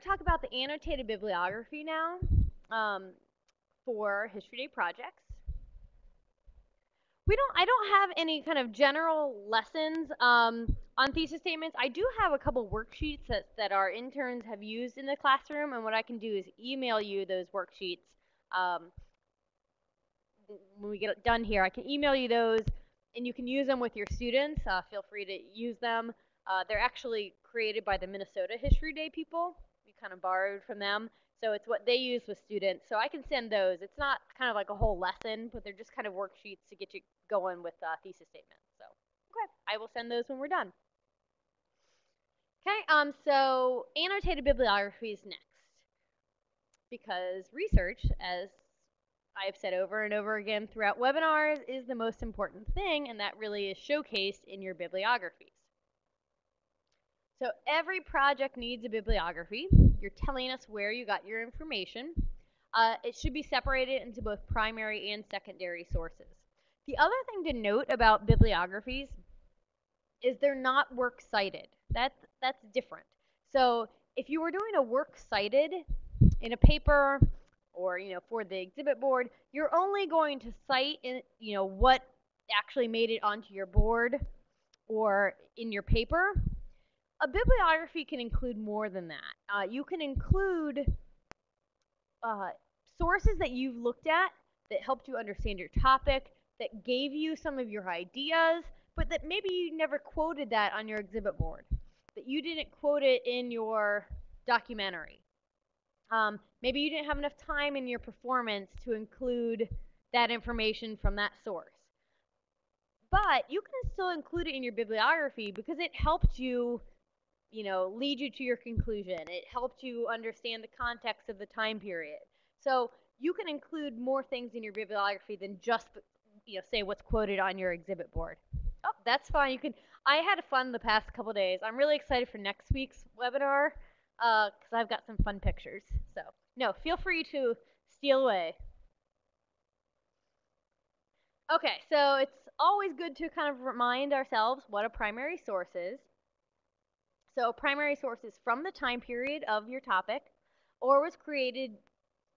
to talk about the annotated bibliography now for History Day projects. I don't have any kind of general lessons on thesis statements. I do have a couple worksheets that our interns have used in the classroom, and what I can do is email you those worksheets. When we get done here, I can email you those, and you can use them with your students. Feel free to use them. They're actually created by the Minnesota History Day people. We kind of borrowed from them. So it's what they use with students. So I can send those. It's not kind of like a whole lesson, but they're just kind of worksheets to get you going with thesis statements. So, okay, I will send those when we're done. Okay, so annotated bibliography is next. Because research, as I've said over and over again throughout webinars, is the most important thing, and that really is showcased in your bibliographies. So every project needs a bibliography. You're telling us where you got your information. It should be separated into both primary and secondary sources. The other thing to note about bibliographies is they're not works cited. That's different. So if you were doing a works cited in a paper or for the exhibit board, you're only going to cite what actually made it onto your board or in your paper. A bibliography can include more than that. You can include sources that you've looked at that helped you understand your topic, that gave you some of your ideas, but that maybe you never quoted that on your exhibit board, that you didn't quote it in your documentary. Maybe you didn't have enough time in your performance to include that information from that source. But you can still include it in your bibliography because it helped you lead you to your conclusion. It helped you understand the context of the time period. So you can include more things in your bibliography than just, say what's quoted on your exhibit board. Oh, that's fine. You can. I had fun the past couple days. I'm really excited for next week's webinar because I've got some fun pictures. So no, feel free to steal away. Okay, so it's always good to kind of remind ourselves what a primary source is. So primary source is from the time period of your topic or was created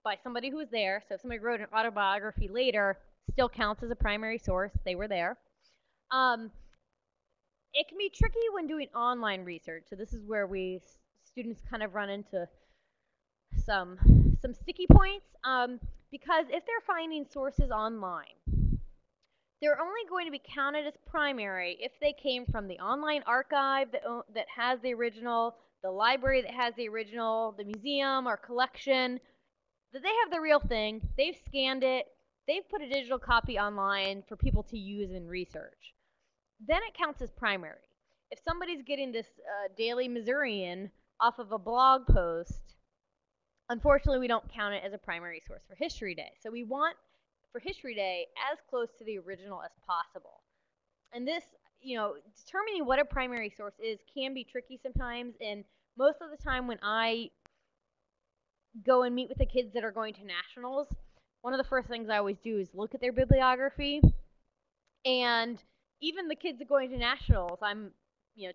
by somebody who was there. So if somebody wrote an autobiography later, still counts as a primary source. They were there. It can be tricky when doing online research. So this is where students kind of run into some sticky points because if they're finding sources online, they're only going to be counted as primary if they came from the online archive that has the original, the library that has the original, the museum or collection, that they have the real thing, they've scanned it, they've put a digital copy online for people to use in research. Then it counts as primary. If somebody's getting this Daily Missourian off of a blog post, unfortunately we don't count it as a primary source for History Day. So we want for History Day as close to the original as possible. And this, determining what a primary source is can be tricky sometimes, and most of the time when I go and meet with the kids that are going to nationals, one of the first things I always do is look at their bibliography. And even the kids that are going to nationals, I'm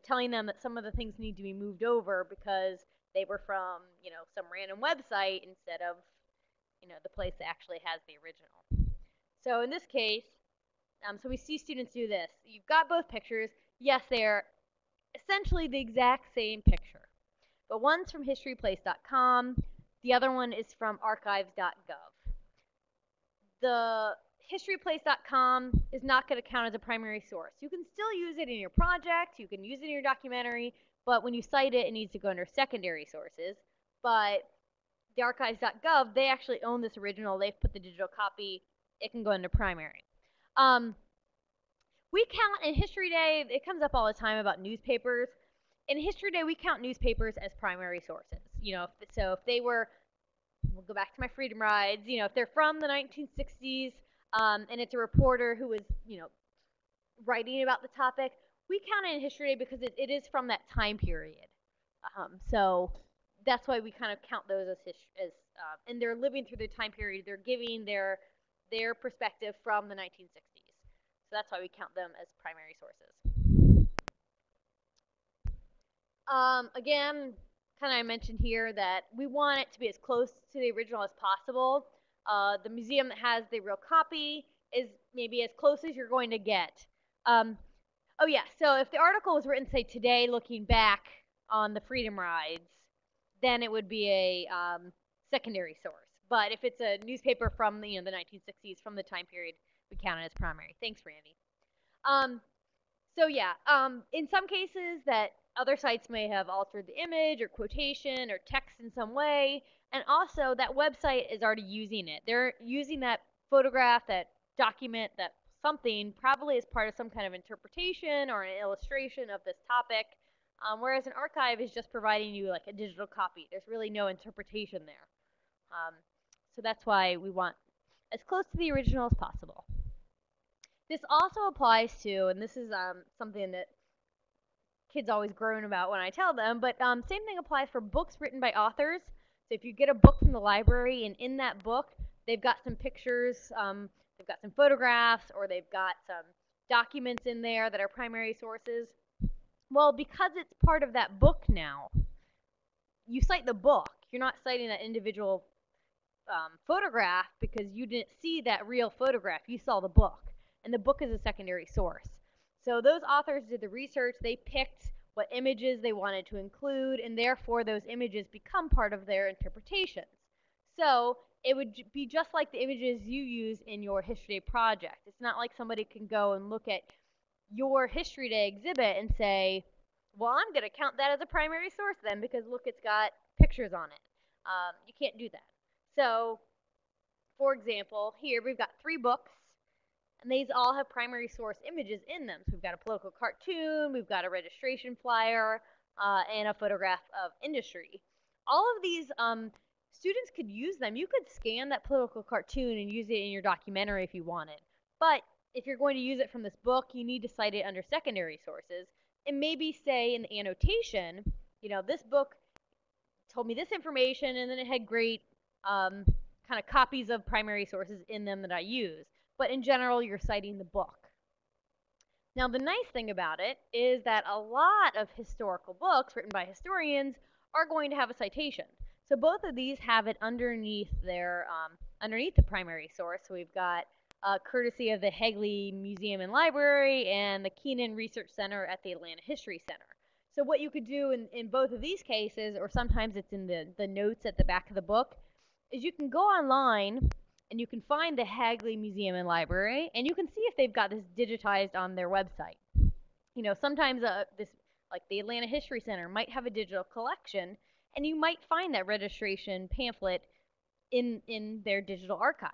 telling them that some of the things need to be moved over because they were from some random website instead of the place that actually has the original. So in this case, so we see students do this. You've got both pictures. Yes, they're essentially the exact same picture. But one's from historyplace.com. The other one is from archives.gov. The historyplace.com is not going to count as a primary source. You can still use it in your project. You can use it in your documentary. But when you cite it, it needs to go under secondary sources. But the archives.gov, they actually own this original. They've put the digital copy. It can go into primary. We count in History Day, it comes up all the time about newspapers. In History Day, we count newspapers as primary sources. So if they were, we'll go back to my Freedom Rides, if they're from the 1960s and it's a reporter who was, writing about the topic, we count it in History Day because it is from that time period. So that's why we kind of count those as and they're living through the time period. They're giving their perspective from the 1960s. So that's why we count them as primary sources. Again, kind of mentioned here that we want it to be as close to the original as possible. The museum that has the real copy is maybe as close as you're going to get. Oh yeah, so if the article was written, say, today, looking back on the Freedom Rides, then it would be a secondary source. But if it's a newspaper from the 1960s, from the time period, we count it as primary. Thanks, Randy. So yeah, in some cases that other sites may have altered the image or quotation or text in some way, and also that website is already using it. They're using that photograph, that document, that something, probably as part of some kind of interpretation or an illustration of this topic, whereas an archive is just providing you like a digital copy. There's really no interpretation there. So that's why we want as close to the original as possible. This also applies to, and this is something that kids always groan about when I tell them, but same thing applies for books written by authors. So if you get a book from the library, and in that book, they've got some pictures, they've got some photographs, or they've got some documents in there that are primary sources. Well, because it's part of that book now, you cite the book. You're not citing that individual photograph because you didn't see that real photograph. You saw the book. And the book is a secondary source. So those authors did the research, they picked what images they wanted to include, and therefore those images become part of their interpretations. So it would be just like the images you use in your History Day project. It's not like somebody can go and look at your History Day exhibit and say, well, I'm going to count that as a primary source then because look, it's got pictures on it. You can't do that. So, for example, here we've got 3 books. And these all have primary source images in them. So we've got a political cartoon, we've got a registration flyer, and a photograph of industry. All of these, students could use them. You could scan that political cartoon and use it in your documentary if you wanted. But if you're going to use it from this book, you need to cite it under secondary sources. And maybe say in the annotation, this book told me this information, and then it had great kind of copies of primary sources in them that I use. But in general, you're citing the book. Now, the nice thing about it is that a lot of historical books written by historians are going to have a citation. So both of these have it underneath their underneath the primary source. So we've got courtesy of the Hagley Museum and Library and the Keenan Research Center at the Atlanta History Center. So what you could do in both of these cases, or sometimes it's in the notes at the back of the book, is you can go online and you can find the Hagley Museum and Library, and you can see if they've got this digitized on their website. Sometimes like the Atlanta History Center might have a digital collection, and you might find that registration pamphlet in their digital archive.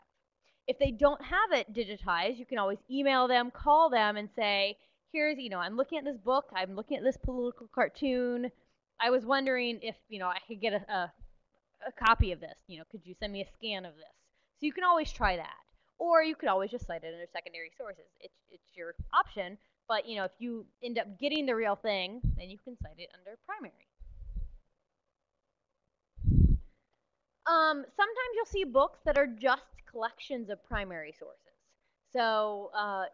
If they don't have it digitized, you can always email them, call them, and say, here's, I'm looking at this book, I'm looking at this political cartoon, I was wondering if, I could get a copy of this, could you send me a scan of this? So you can always try that. Or you could always just cite it under secondary sources. It's your option, but if you end up getting the real thing, then you can cite it under primary. Sometimes you'll see books that are just collections of primary sources. So I'm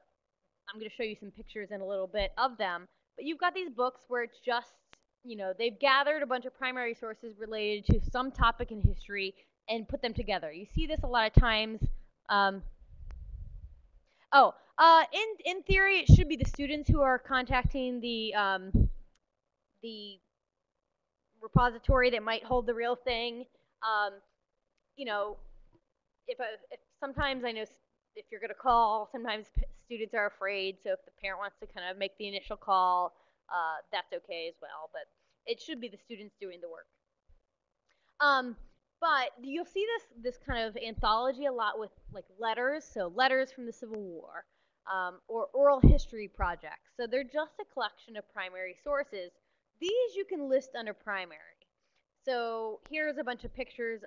going to show you some pictures in a little bit of them, but you've got these books where it's just, they've gathered a bunch of primary sources related to some topic in history and put them together. You see this a lot of times. In theory, it should be the students who are contacting the repository that might hold the real thing. If sometimes I know if you're going to call, sometimes students are afraid. So if the parent wants to kind of make the initial call, that's okay as well. But it should be the students doing the work. But you'll see this kind of anthology a lot with like letters, so letters from the Civil War, or oral history projects. So they're just a collection of primary sources. These you can list under primary. So here's a bunch of pictures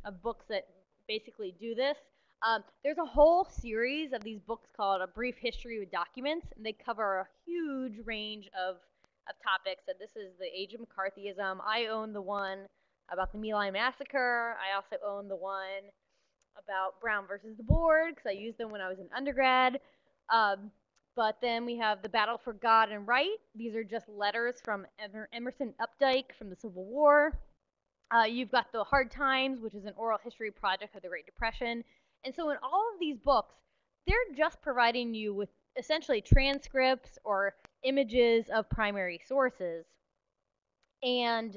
of books that basically do this. There's a whole series of these books called A Brief History with Documents, and they cover a huge range of topics. And this is the Age of McCarthyism. I own the one about the My Lai Massacre. I also own the one about Brown versus the Board, because I used them when I was in undergrad. But then we have The Battle for God and Right. These are just letters from Emerson Updike from the Civil War. You've got The Hard Times, which is an oral history project of the Great Depression. And so in all of these books, they're just providing you with essentially transcripts or images of primary sources. And,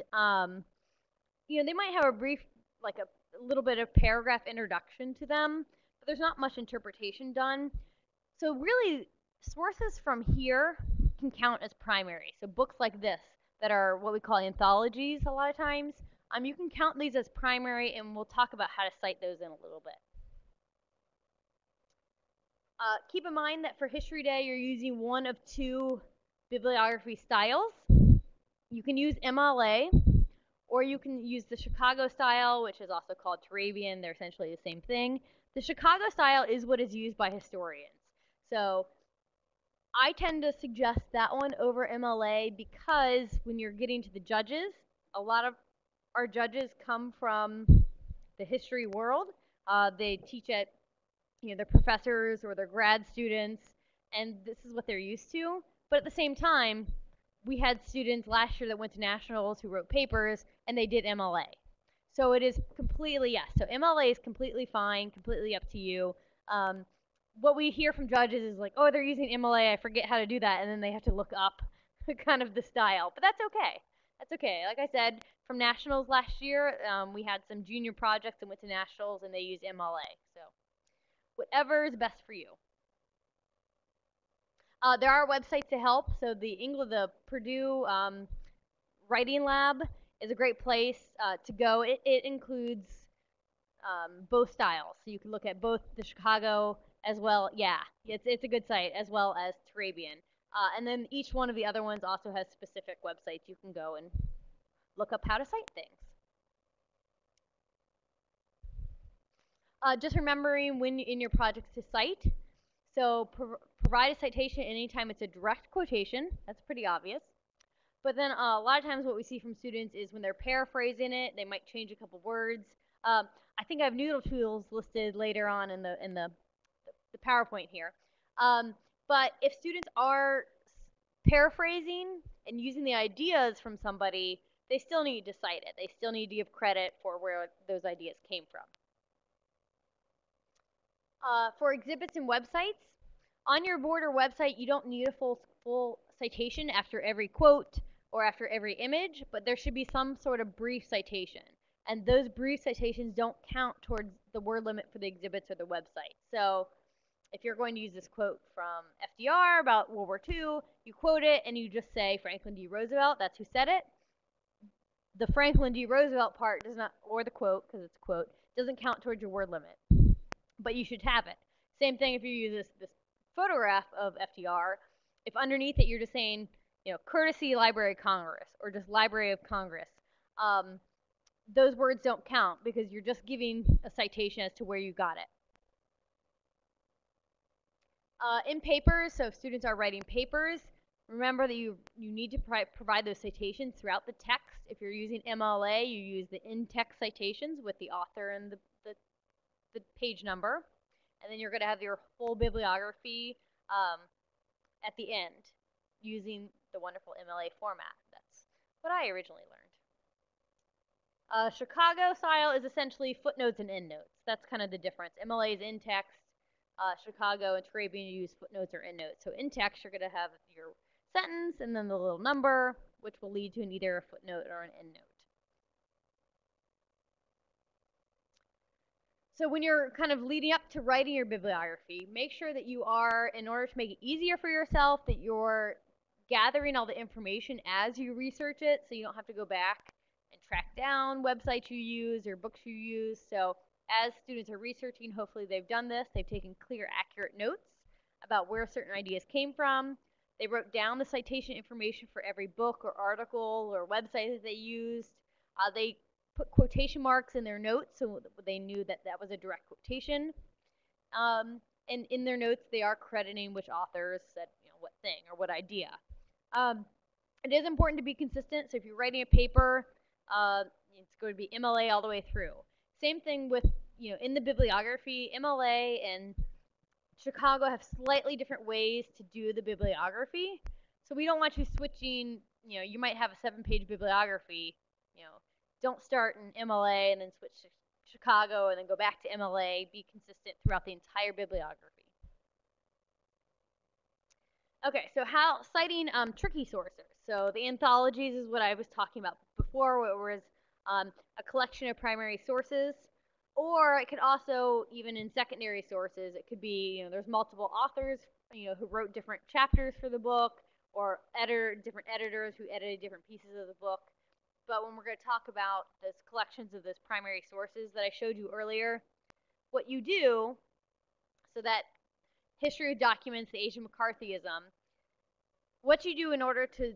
they might have a brief, like a little bit of paragraph introduction to them, but there's not much interpretation done. So really, sources from here can count as primary. So books like this that are what we call anthologies a lot of times, you can count these as primary, and we'll talk about how to cite those in a little bit. Keep in mind that for History Day, you're using one of two bibliography styles. You can use MLA, or you can use the Chicago style, which is also called Turabian. They're essentially the same thing. The Chicago style is what is used by historians. So I tend to suggest that one over MLA because when you're getting to the judges, a lot of our judges come from the history world. They teach at their professors or their grad students, and this is what they're used to. But at the same time, we had students last year that went to nationals who wrote papers, and they did MLA. So it is completely, yes. So MLA is completely fine, completely up to you. What we hear from judges is like, oh, they're using MLA, I forget how to do that, and then they have to look up kind of the style. But that's okay. That's okay. Like I said, from nationals last year, we had some junior projects that went to nationals, and they used MLA. So whatever is best for you. There are websites to help. So the Purdue Writing Lab is a great place to go. It includes both styles. So you can look at both the Chicago as well. Yeah, it's a good site, as well as Turabian. And then each one of the other ones also has specific websites you can go and look up how to cite things. Just remembering when in your projects to cite. So provide a citation anytime it's a direct quotation. That's pretty obvious. But then a lot of times what we see from students is when they're paraphrasing it, they might change a couple words. I think I have noodle tools listed later on in the PowerPoint here. But if students are paraphrasing and using the ideas from somebody, they still need to cite it. They still need to give credit for where those ideas came from. For exhibits and websites, on your board or website, you don't need a full citation after every quote or after every image, but there should be some sort of brief citation. And those brief citations don't count towards the word limit for the exhibits or the website. So if you're going to use this quote from FDR about World War II, you quote it and you just say Franklin D. Roosevelt, that's who said it. The Franklin D. Roosevelt part does not, or the quote, because it's a quote, doesn't count towards your word limit. But you should have it. Same thing if you use this photograph of FDR. If underneath it you're just saying, courtesy Library of Congress or just Library of Congress, those words don't count because you're just giving a citation as to where you got it. In papers, so if students are writing papers, remember that you need to provide those citations throughout the text. If you're using MLA, you use the in-text citations with the author and the page number, and then you're going to have your full bibliography at the end using the wonderful MLA format. That's what I originally learned. Chicago style is essentially footnotes and endnotes. That's kind of the difference. MLA is in text. Chicago and Turabian use footnotes or endnotes. So in text, you're going to have your sentence and then the little number, which will lead to either a footnote or an endnote. So when you're kind of leading up to writing your bibliography, make sure that you are, in order to make it easier for yourself, that you're gathering all the information as you research it, so you don't have to go back and track down websites you use or books you use. So as students are researching, hopefully they've done this. They've taken clear, accurate notes about where certain ideas came from. They wrote down the citation information for every book or article or website that they used. They put quotation marks in their notes so they knew that that was a direct quotation. And in their notes, they are crediting which authors said what thing or what idea. It is important to be consistent. So if you're writing a paper, it's going to be MLA all the way through. Same thing with in the bibliography, MLA and Chicago have slightly different ways to do the bibliography. So we don't want you switching, you might have a 7-page bibliography, don't start in MLA and then switch to Chicago and then go back to MLA. Be consistent throughout the entire bibliography. Okay, so how citing tricky sources. So the anthologies is what I was talking about before, where it was a collection of primary sources, or it could also, even in secondary sources, it could be, there's multiple authors, who wrote different chapters for the book, or different editors who edited different pieces of the book. But when we're going to talk about those collections of those primary sources that I showed you earlier, what you do, so that history of documents, the Asian McCarthyism, what you do in order to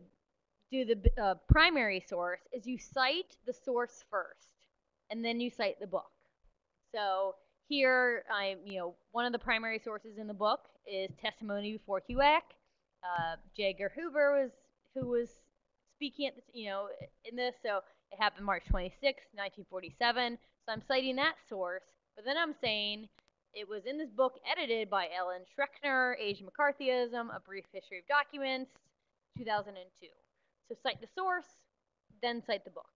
do the primary source is you cite the source first, and then you cite the book. So here, one of the primary sources in the book is Testimony Before HUAC. J. Edgar Hoover was speaking at in this, so it happened March 26, 1947. So I'm citing that source, but then I'm saying it was in this book edited by Ellen Schreckner, Asian McCarthyism, A Brief History of Documents, 2002. So cite the source, then cite the book.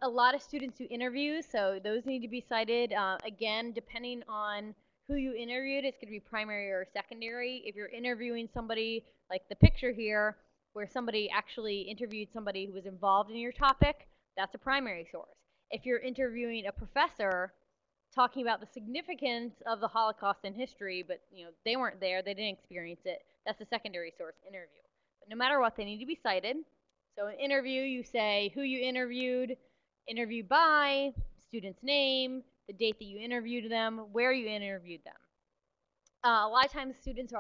A lot of students do interviews, so those need to be cited. Again, depending on who you interviewed, it's going to be primary or secondary. If you're interviewing somebody, like the picture here, where somebody actually interviewed somebody who was involved in your topic, that's a primary source. If you're interviewing a professor talking about the significance of the Holocaust in history, but they weren't there, they didn't experience it, that's a secondary source interview. But no matter what, they need to be cited. So in interview, you say who you interviewed by, student's name, the date that you interviewed them, where you interviewed them. A lot of times students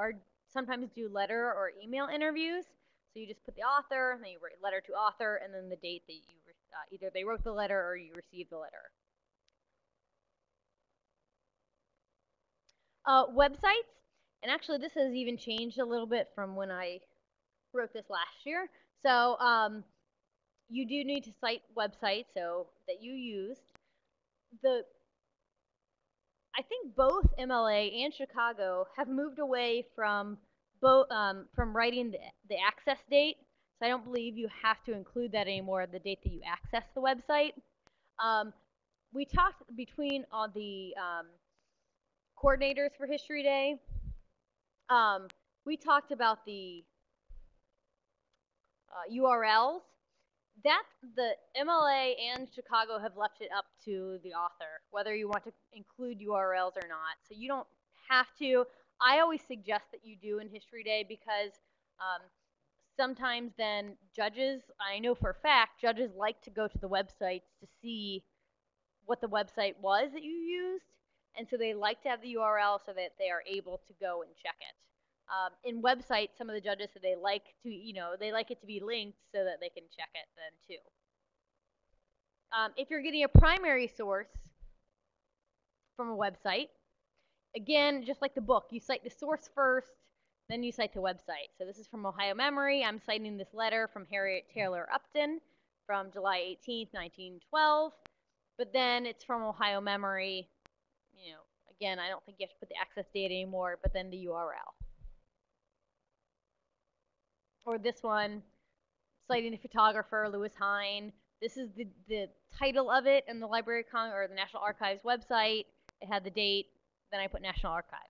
sometimes do letter or email interviews. So you just put the author, and then you write letter to author, and then the date that you either they wrote the letter or you received the letter. Websites, and actually this has even changed a little bit from when I wrote this last year. So you do need to cite websites that you used. I think both MLA and Chicago have moved away from writing the access date. So I don't believe you have to include that anymore, the date that you access the website. We talked between all the coordinators for History Day. We talked about the URLs. That the MLA and Chicago have left it up to the author, whether you want to include URLs or not. So you don't have to. I always suggest that you do in History Day because sometimes then judges, I know for a fact, judges like to go to the websites to see what the website was that you used. And so they like to have the URL so that they are able to go and check it. In websites, some of the judges say they like it to be linked so that they can check it then too. If you're getting a primary source from a website, again, just like the book, you cite the source first, then you cite the website. So this is from Ohio Memory. I'm citing this letter from Harriet Taylor Upton from July 18th, 1912. But then it's from Ohio Memory. Again, I don't think you have to put the access date anymore, but then the URL. Or this one, citing the photographer, Lewis Hine. This is the title of it in the Library of or the National Archives website. It had the date, then I put National Archives.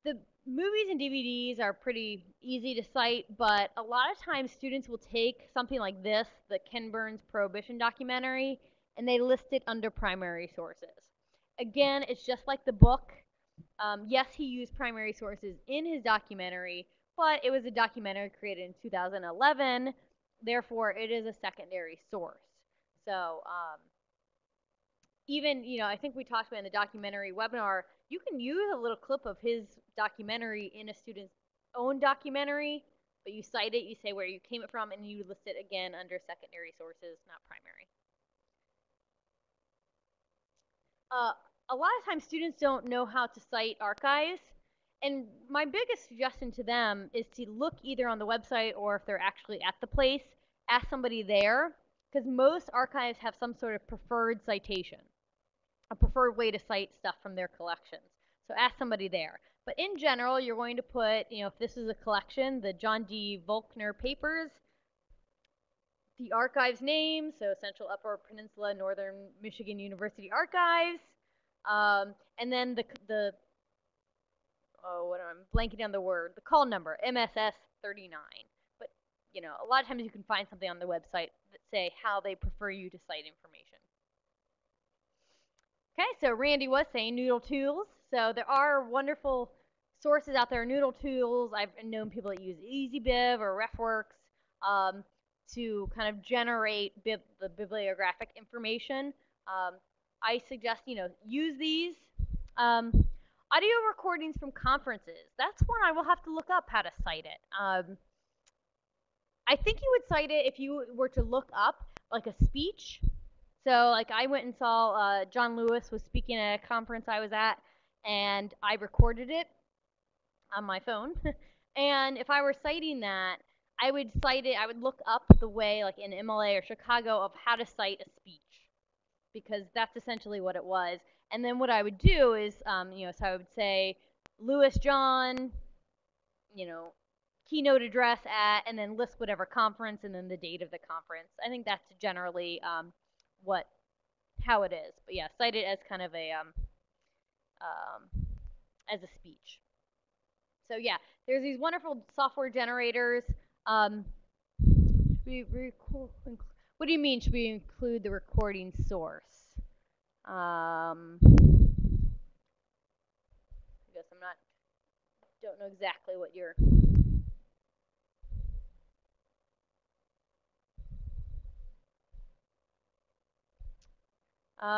The movies and DVDs are pretty easy to cite, but a lot of times students will take something like this, the Ken Burns Prohibition documentary, and they list it under primary sources. Again, it's just like the book. Yes, he used primary sources in his documentary, but it was a documentary created in 2011, therefore it is a secondary source. So even, I think we talked about in the documentary webinar, you can use a little clip of his documentary in a student's own documentary, but you cite it, you say where you came it from, and you list it again under secondary sources, not primary. A lot of times students don't know how to cite archives, and my biggest suggestion to them is to look either on the website or if they're actually at the place, ask somebody there, because most archives have some sort of preferred citation, a preferred way to cite stuff from their collections. So ask somebody there. But in general, you're going to put, if this is a collection, the John D. Volkner papers, the archive's name, so Central Upper Peninsula Northern Michigan University Archives, and then I'm blanking on the word, the call number, MSS 39. But, a lot of times you can find something on the website that say how they prefer you to cite information. Okay, so Randy was saying Noodle Tools. So there are wonderful sources out there, Noodle Tools. I've known people that use EasyBib or RefWorks to kind of generate the bibliographic information. I suggest, use these. Audio recordings from conferences. That's one I will have to look up how to cite it. I think you would cite it if you were to look up like a speech. So like I went and saw John Lewis was speaking at a conference I was at, and I recorded it on my phone. And if I were citing that, I would cite it, I would look up the way, like in MLA or Chicago, of how to cite a speech, because that's essentially what it was. And then what I would do is, so I would say, Lewis John, keynote address at, and then list whatever conference and then the date of the conference. I think that's generally how it is. But yeah, cite it as kind of a as a speech. So yeah, there's these wonderful software generators. What do you mean? Should we include the recording source? I guess don't know exactly what you're.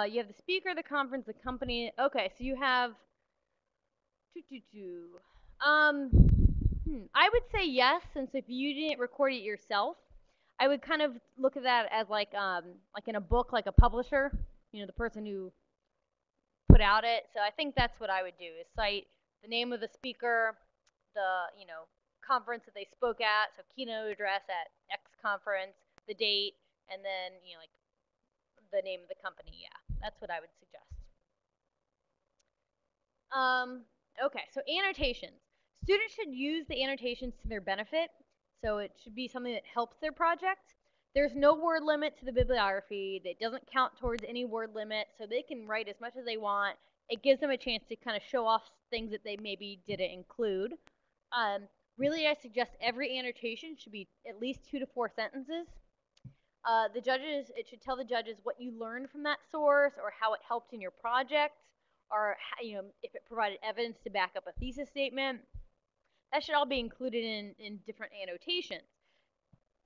You have the speaker, the conference, the company. Okay, so you have. I would say yes, since if you didn't record it yourself, I would kind of look at that as like in a book, like a publisher, the person who put out it. So I think that's what I would do, is cite the name of the speaker, the conference that they spoke at, so keynote address at X conference, the date, and then like the name of the company. Yeah, that's what I would suggest. Okay, so annotations. Students should use the annotations to their benefit, so it should be something that helps their project. There's no word limit to the bibliography. That doesn't count towards any word limit, so they can write as much as they want. It gives them a chance to kind of show off things that they maybe didn't include. Really, I suggest every annotation should be at least 2 to 4 sentences. It should tell the judges what you learned from that source, or how it helped in your project, or if it provided evidence to back up a thesis statement. That should all be included in different annotations.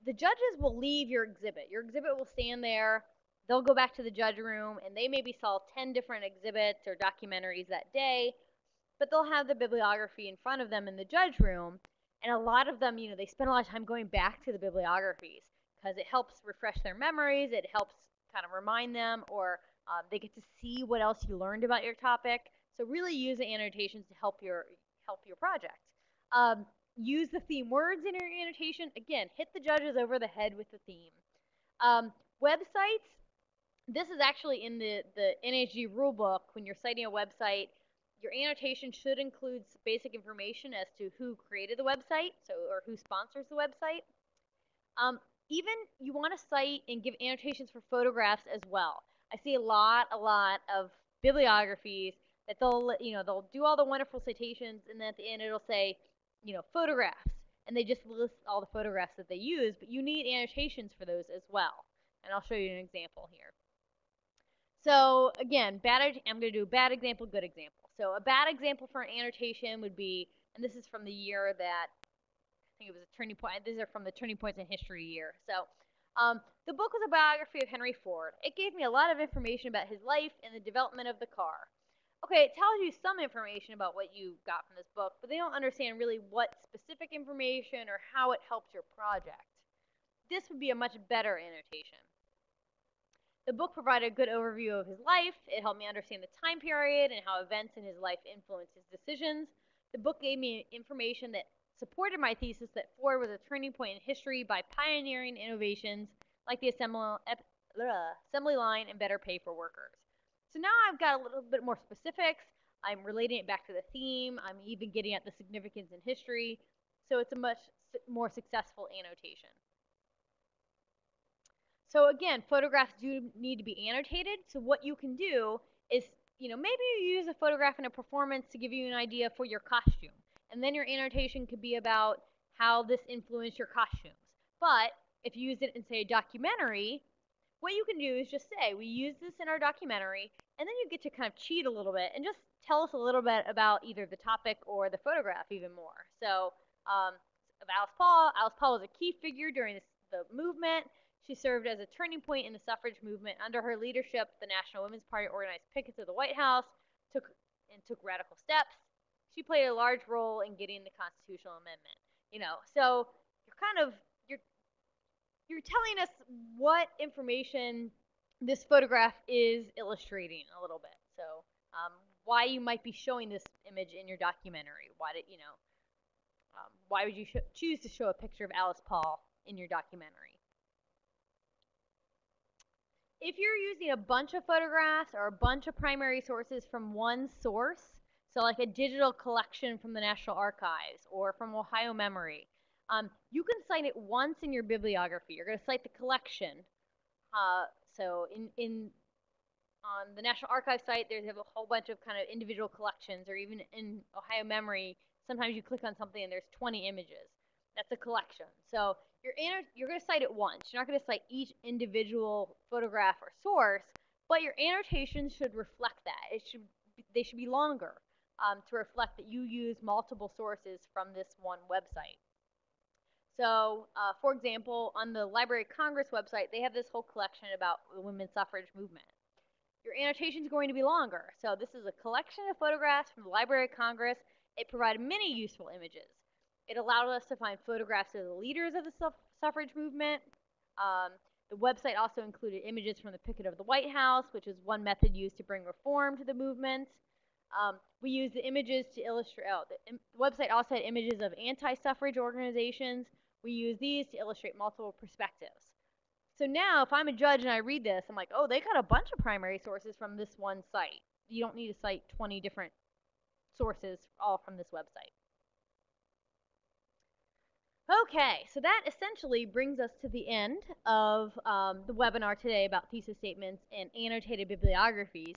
The judges will leave your exhibit. Your exhibit will stand there. They'll go back to the judge room, and they maybe saw 10 different exhibits or documentaries that day, but they'll have the bibliography in front of them in the judge room, and a lot of them, they spend a lot of time going back to the bibliographies, because it helps refresh their memories, it helps kind of remind them, or they get to see what else you learned about your topic. So really use the annotations to help your project. Use the theme words in your annotation. Again, hit the judges over the head with the theme. Websites, this is actually in the NHD rulebook. When you're citing a website, your annotation should include basic information as to who created the website, or who sponsors the website. Even you want to cite and give annotations for photographs as well. I see a lot of bibliographies that they'll do all the wonderful citations, and then at the end it'll say, photographs, and they just list all the photographs that they use, but you need annotations for those as well. And I'll show you an example here. So again, I'm going to do bad example, good example. So a bad example for an annotation would be, and this is from the year that, I think it was a turning point, these are from the Turning Points in History year. So the book was a biography of Henry Ford. It gave me a lot of information about his life and the development of the car. Okay, it tells you some information about what you got from this book, but they don't understand really what specific information or how it helps your project. This would be a much better annotation. The book provided a good overview of his life. It helped me understand the time period and how events in his life influenced his decisions. The book gave me information that supported my thesis that Ford was a turning point in history by pioneering innovations like the assembly line and better pay for workers. So now I've got a little bit more specifics. I'm relating it back to the theme. I'm even getting at the significance in history. So it's a much more successful annotation. So again, photographs do need to be annotated. So what you can do is, maybe you use a photograph in a performance to give you an idea for your costume. And then your annotation could be about how this influenced your costumes. But if you use it in, say, a documentary, what you can do is just say, we use this in our documentary, and then you get to kind of cheat a little bit and just tell us a little bit about either the topic or the photograph even more. So of Alice Paul was a key figure during the movement. She served as a turning point in the suffrage movement. Under her leadership, the National Women's Party organized pickets of the White House, took radical steps. She played a large role in getting the constitutional amendment. So you're telling us what information this photograph is illustrating a little bit. So why you might be showing this image in your documentary. Why would you choose to show a picture of Alice Paul in your documentary? If you're using a bunch of photographs or a bunch of primary sources from one source, so like a digital collection from the National Archives or from Ohio Memory, you can cite it once in your bibliography. You're going to cite the collection. So on the National Archives site, there's a whole bunch of kind of individual collections, or even in Ohio Memory, sometimes you click on something and there's 20 images. That's a collection. So you're going to cite it once. You're not going to cite each individual photograph or source, but your annotations should reflect that. They should be longer to reflect that you use multiple sources from this one website. So, for example, on the Library of Congress website, they have this whole collection about the women's suffrage movement. Your annotation is going to be longer. So this is a collection of photographs from the Library of Congress. It provided many useful images. It allowed us to find photographs of the leaders of the suffrage movement. The website also included images from the picket of the White House, which is one method used to bring reform to the movement. We used the images to illustrate, the website also had images of anti-suffrage organizations. We use these to illustrate multiple perspectives. So now, if I'm a judge and I read this, I'm like, oh, they got a bunch of primary sources from this one site. You don't need to cite 20 different sources all from this website. Okay, so that essentially brings us to the end of the webinar today about thesis statements and annotated bibliographies.